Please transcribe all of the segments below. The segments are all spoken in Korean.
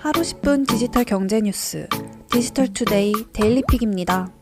하루 10분 디지털 경제 뉴스 디지털투데이 데일리픽입니다.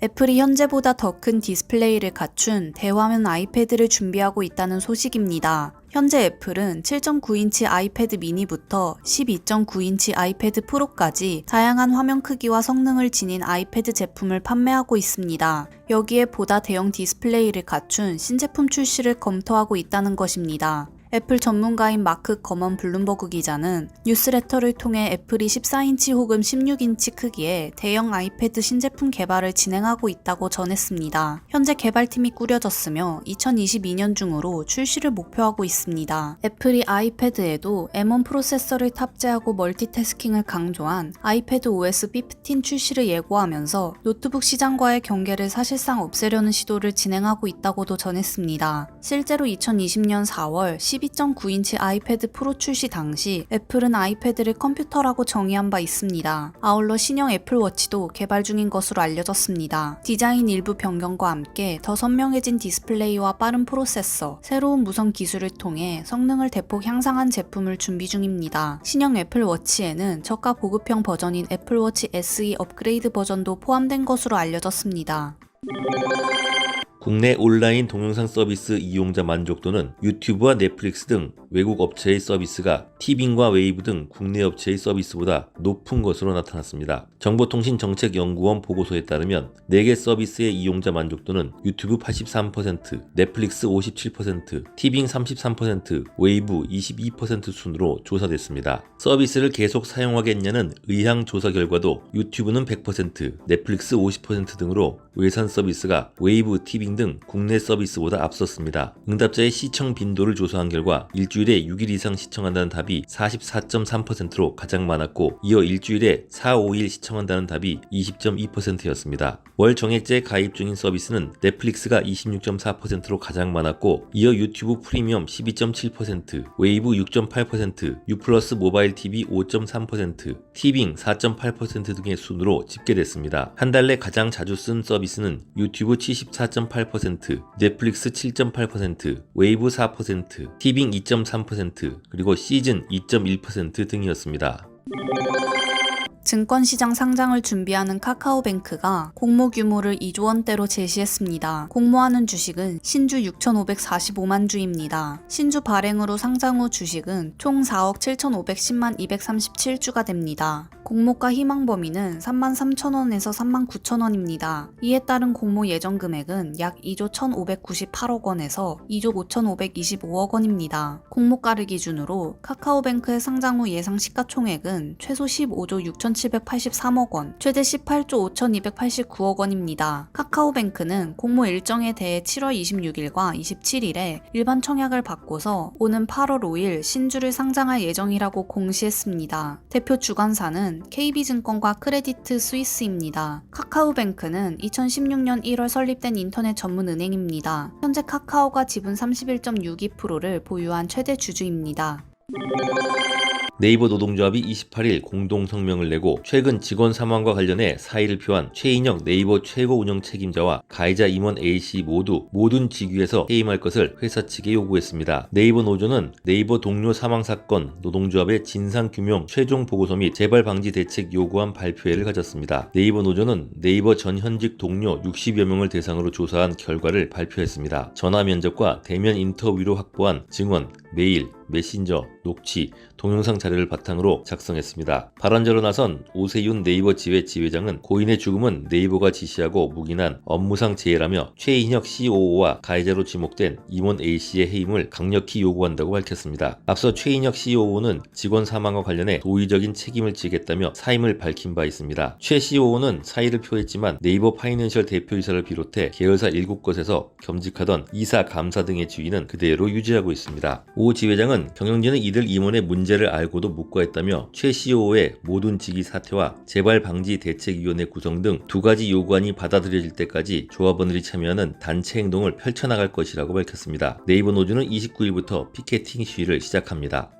애플이 현재보다 더 큰 디스플레이를 갖춘 대화면 아이패드를 준비하고 있다는 소식입니다. 현재 애플은 7.9인치 아이패드 미니부터 12.9인치 아이패드 프로까지 다양한 화면 크기와 성능을 지닌 아이패드 제품을 판매하고 있습니다. 여기에 보다 대형 디스플레이를 갖춘 신제품 출시를 검토하고 있다는 것입니다. 애플 전문가인 마크 거먼 블룸버그 기자는 뉴스레터를 통해 애플이 14인치 혹은 16인치 크기의 대형 아이패드 신제품 개발을 진행하고 있다고 전했습니다. 현재 개발팀이 꾸려졌으며 2022년 중으로 출시를 목표하고 있습니다. 애플이 아이패드에도 M1 프로세서를 탑재하고 멀티태스킹을 강조한 아이패드 OS 15 출시를 예고하면서 노트북 시장과의 경계를 사실상 없애려는 시도를 진행하고 있다고도 전했습니다. 실제로 2020년 4월 12.9인치 아이패드 프로 출시 당시 애플은 아이패드를 컴퓨터라고 정의한 바 있습니다. 아울러 신형 애플워치도 개발 중인 것으로 알려졌습니다. 디자인 일부 변경과 함께 더 선명해진 디스플레이와 빠른 프로세서, 새로운 무선 기술을 통해 성능을 대폭 향상한 제품을 준비 중입니다. 신형 애플워치에는 저가 보급형 버전인 애플워치 SE 업그레이드 버전도 포함된 것으로 알려졌습니다. 국내 온라인 동영상 서비스 이용자 만족도는 유튜브와 넷플릭스 등 외국 업체의 서비스가 티빙과 웨이브 등 국내 업체의 서비스보다 높은 것으로 나타났습니다. 정보통신정책연구원 보고서에 따르면 4개 서비스의 이용자 만족도는 유튜브 83%, 넷플릭스 57%, 티빙 33%, 웨이브 22% 순으로 조사됐습니다. 서비스를 계속 사용하겠냐는 의향 조사 결과도 유튜브는 100%, 넷플릭스 50% 등으로 외산 서비스가 웨이브, 티빙 등 국내 서비스보다 앞섰습니다. 응답자의 시청 빈도를 조사한 결과 일주일에 6일 이상 시청한다는 답이 44.3%로 가장 많았고, 이어 일주일에 4, 5일 시청한다는 답이 20.2%였습니다. 월 정액제 가입 중인 서비스는 넷플릭스가 26.4%로 가장 많았고, 이어 유튜브 프리미엄 12.7%, 웨이브 6.8%, 유플러스 모바일 TV 5.3%, 티빙 4.8% 등의 순으로 집계됐습니다. 한 달 내 가장 자주 쓴 서비스는 유튜브 74.8%, 넷플릭스 7.8%, 웨이브 4%, 티빙 2.3%, 그리고 시즌 2.1% 등이었습니다. 증권시장 상장을 준비하는 카카오뱅크가 공모 규모를 2조 원대로 제시했습니다. 공모하는 주식은 신주 6,545만 주입니다. 신주 발행으로 상장 후 주식은 총 4억 7,510만 237주가 됩니다. 공모가 희망 범위는 33,000원에서 39,000원입니다. 이에 따른 공모 예정 금액은 약 2조 1,598억 원에서 2조 5,525억 원입니다. 공모가를 기준으로 카카오뱅크의 상장 후 예상 시가총액은 최소 15조 6,783억 원, 최대 18조 5,289억 원입니다. 카카오뱅크는 공모 일정에 대해 7월 26일과 27일에 일반 청약을 받고서 오는 8월 5일 신주를 상장할 예정이라고 공시했습니다. 대표 주관사는 KB증권과 크레디트 스위스입니다. 카카오뱅크는 2016년 1월 설립된 인터넷 전문 은행입니다. 현재 카카오가 지분 31.62%를 보유한 최대 주주입니다. 네이버 노동조합이 28일 공동성명을 내고 최근 직원 사망과 관련해 사의를 표한 최인혁 네이버 최고 운영 책임자와 가해자 임원 A씨 모두 모든 직위에서 해임할 것을 회사 측에 요구했습니다. 네이버 노조는 네이버 동료 사망 사건 노동조합의 진상규명 최종 보고서 및 재발 방지 대책 요구안 발표회를 가졌습니다. 네이버 노조는 네이버 전 현직 동료 60여 명을 대상으로 조사한 결과를 발표했습니다. 전화 면접과 대면 인터뷰로 확보한 증언, 메일, 메신저, 녹취, 동영상 자료를 바탕으로 작성했습니다. 발언자로 나선 오세윤 네이버 지회 지회장은 고인의 죽음은 네이버가 지시하고 묵인한 업무상 재해라며 최인혁 COO와 가해자로 지목된 임원 A씨의 해임을 강력히 요구한다고 밝혔습니다. 앞서 최인혁 COO는 직원 사망과 관련해 도의적인 책임을 지겠다며 사임을 밝힌 바 있습니다. 최 COO는 사의를 표했지만 네이버 파이낸셜 대표이사를 비롯해 계열사 7곳에서 겸직하던 이사, 감사 등의 지위는 그대로 유지하고 있습니다. 오 지회장은 경영진은 이들 임원의 문제를 알고도 묵과했다며 최 COO의 모든 직위 사퇴와 재발 방지 대책위원회 구성 등 2가지 요구안이 받아들여질 때까지 조합원들이 참여하는 단체 행동을 펼쳐나갈 것이라고 밝혔습니다. 네이버 노조는 29일부터 피켓팅 시위를 시작합니다.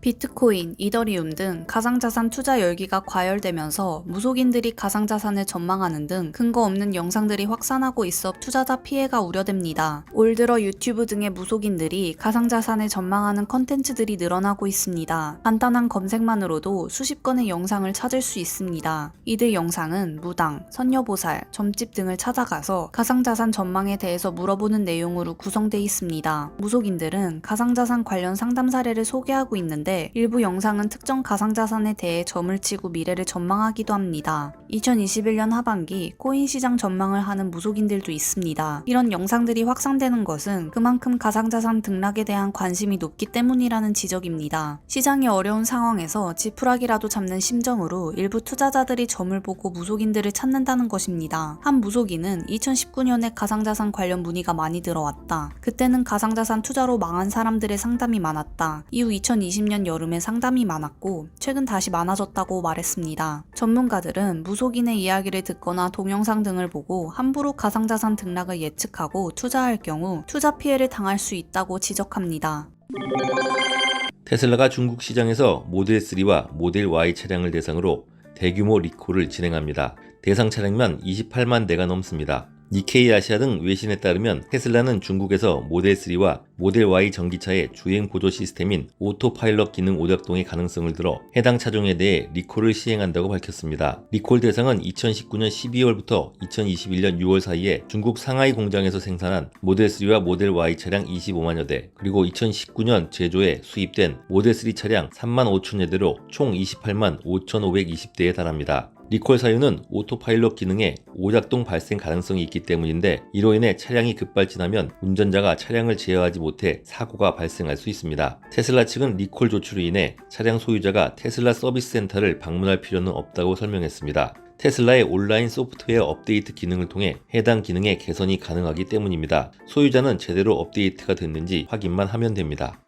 비트코인, 이더리움 등 가상자산 투자 열기가 과열되면서 무속인들이 가상자산을 전망하는 등 근거 없는 영상들이 확산하고 있어 투자자 피해가 우려됩니다. 올 들어 유튜브 등의 무속인들이 가상자산을 전망하는 컨텐츠들이 늘어나고 있습니다. 간단한 검색만으로도 수십 건의 영상을 찾을 수 있습니다. 이들 영상은 무당, 선녀보살, 점집 등을 찾아가서 가상자산 전망에 대해서 물어보는 내용으로 구성되어 있습니다. 무속인들은 가상자산 관련 상담 사례를 소개하고 있는데 일부 영상은 특정 가상자산에 대해 점을 치고 미래를 전망하기도 합니다. 2021년 하반기 코인 시장 전망을 하는 무속인들도 있습니다. 이런 영상들이 확산되는 것은 그만큼 가상자산 등락에 대한 관심이 높기 때문이라는 지적입니다. 시장이 어려운 상황에서 지푸라기라도 잡는 심정으로 일부 투자자들이 점을 보고 무속인들을 찾는다는 것입니다. 한 무속인은 2019년에 가상자산 관련 문의가 많이 들어왔다. 그때는 가상자산 투자로 망한 사람들의 상담이 많았다. 이후 2020년 여름에 상담이 많았고 최근 다시 많아졌다고 말했습니다. 전문가들은 무속인의 이야기를 듣거나 동영상 등을 보고 함부로 가상자산 등락을 예측하고 투자할 경우 투자 피해를 당할 수 있다고 지적합니다. 테슬라가 중국 시장에서 모델 3와 모델 Y 차량을 대상으로 대규모 리콜을 진행합니다. 대상 차량만 28만 대가 넘습니다. 니케이 아시아 등 외신에 따르면 테슬라는 중국에서 모델 3와 모델 Y 전기차의 주행 보조 시스템인 오토파일럿 기능 오작동의 가능성을 들어 해당 차종에 대해 리콜을 시행한다고 밝혔습니다. 리콜 대상은 2019년 12월부터 2021년 6월 사이에 중국 상하이 공장에서 생산한 모델 3와 모델 Y 차량 25만여 대, 그리고 2019년 제조에 수입된 모델 3 차량 3만 5천여 대로 총 28만 5,520대에 달합니다. 리콜 사유는 오토파일럿 기능에 오작동 발생 가능성이 있기 때문인데, 이로 인해 차량이 급발진하면 운전자가 차량을 제어하지 못해 사고가 발생할 수 있습니다. 테슬라 측은 리콜 조치로 인해 차량 소유자가 테슬라 서비스 센터를 방문할 필요는 없다고 설명했습니다. 테슬라의 온라인 소프트웨어 업데이트 기능을 통해 해당 기능의 개선이 가능하기 때문입니다. 소유자는 제대로 업데이트가 됐는지 확인만 하면 됩니다.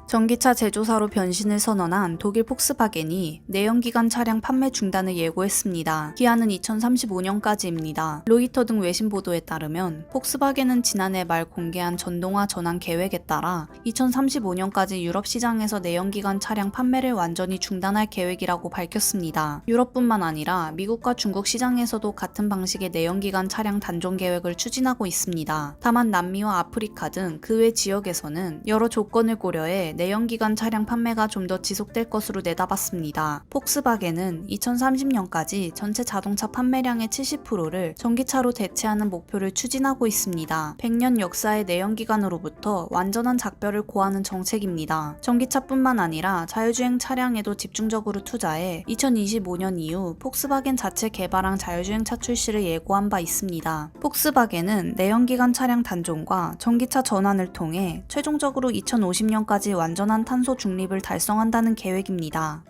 전기차 제조사로 변신을 선언한 독일 폭스바겐이 내연기관 차량 판매 중단을 예고했습니다. 기한은 2035년까지입니다. 로이터 등 외신 보도에 따르면 폭스바겐은 지난해 말 공개한 전동화 전환 계획에 따라 2035년까지 유럽 시장에서 내연기관 차량 판매를 완전히 중단할 계획이라고 밝혔습니다. 유럽뿐만 아니라 미국과 중국 시장에서도 같은 방식의 내연기관 차량 단종 계획을 추진하고 있습니다. 다만 남미와 아프리카 등 그 외 지역에서는 여러 조건을 고려해 내연기관 차량 판매가 좀 더 지속될 것으로 내다봤습니다. 폭스바겐은 2030년까지 전체 자동차 판매량의 70%를 전기차로 대체하는 목표를 추진하고 있습니다. 100년 역사의 내연기관으로부터 완전한 작별을 고하는 정책입니다. 전기차뿐만 아니라 자율주행 차량에도 집중적으로 투자해 2025년 이후 폭스바겐 자체 개발한 자율주행차 출시를 예고한 바 있습니다. 폭스바겐은 내연기관 차량 단종과 전기차 전환을 통해 최종적으로 2050년까지 완전한 탄소 중립을 달성한다는 계획입니다.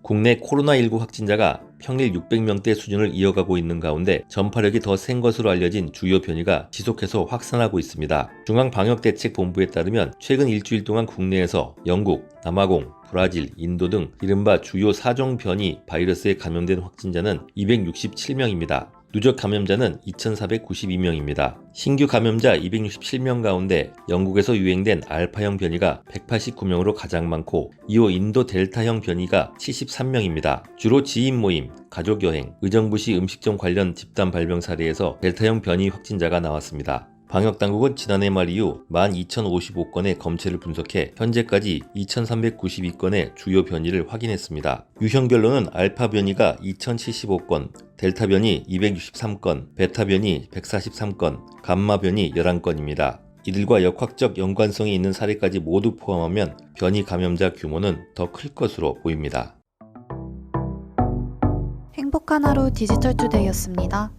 국내 코로나19 확진자가 평일 600명대 수준을 이어가고 있는 가운데 전파력이 더 센 것으로 알려진 주요 변이가 지속해서 확산하고 있습니다. 중앙방역대책본부에 따르면 최근 일주일 동안 국내에서 영국, 남아공, 브라질, 인도 등 이른바 주요 4종 변이 바이러스에 감염된 확진자는 267명입니다. 누적 감염자는 2,492명입니다. 신규 감염자 267명 가운데 영국에서 유행된 알파형 변이가 189명으로 가장 많고, 이후 인도 델타형 변이가 73명입니다. 주로 지인 모임, 가족여행, 의정부시 음식점 관련 집단 발병 사례에서 델타형 변이 확진자가 나왔습니다. 방역당국은 지난해 말 이후 12,055건의 검체를 분석해 현재까지 2,392건의 주요 변이를 확인했습니다. 유형별로는 알파 변이가 2,075건, 델타 변이 263건, 베타 변이 143건, 감마 변이 11건입니다. 이들과 역학적 연관성이 있는 사례까지 모두 포함하면 변이 감염자 규모는 더 클 것으로 보입니다. 행복한 하루 디지털투데이였습니다.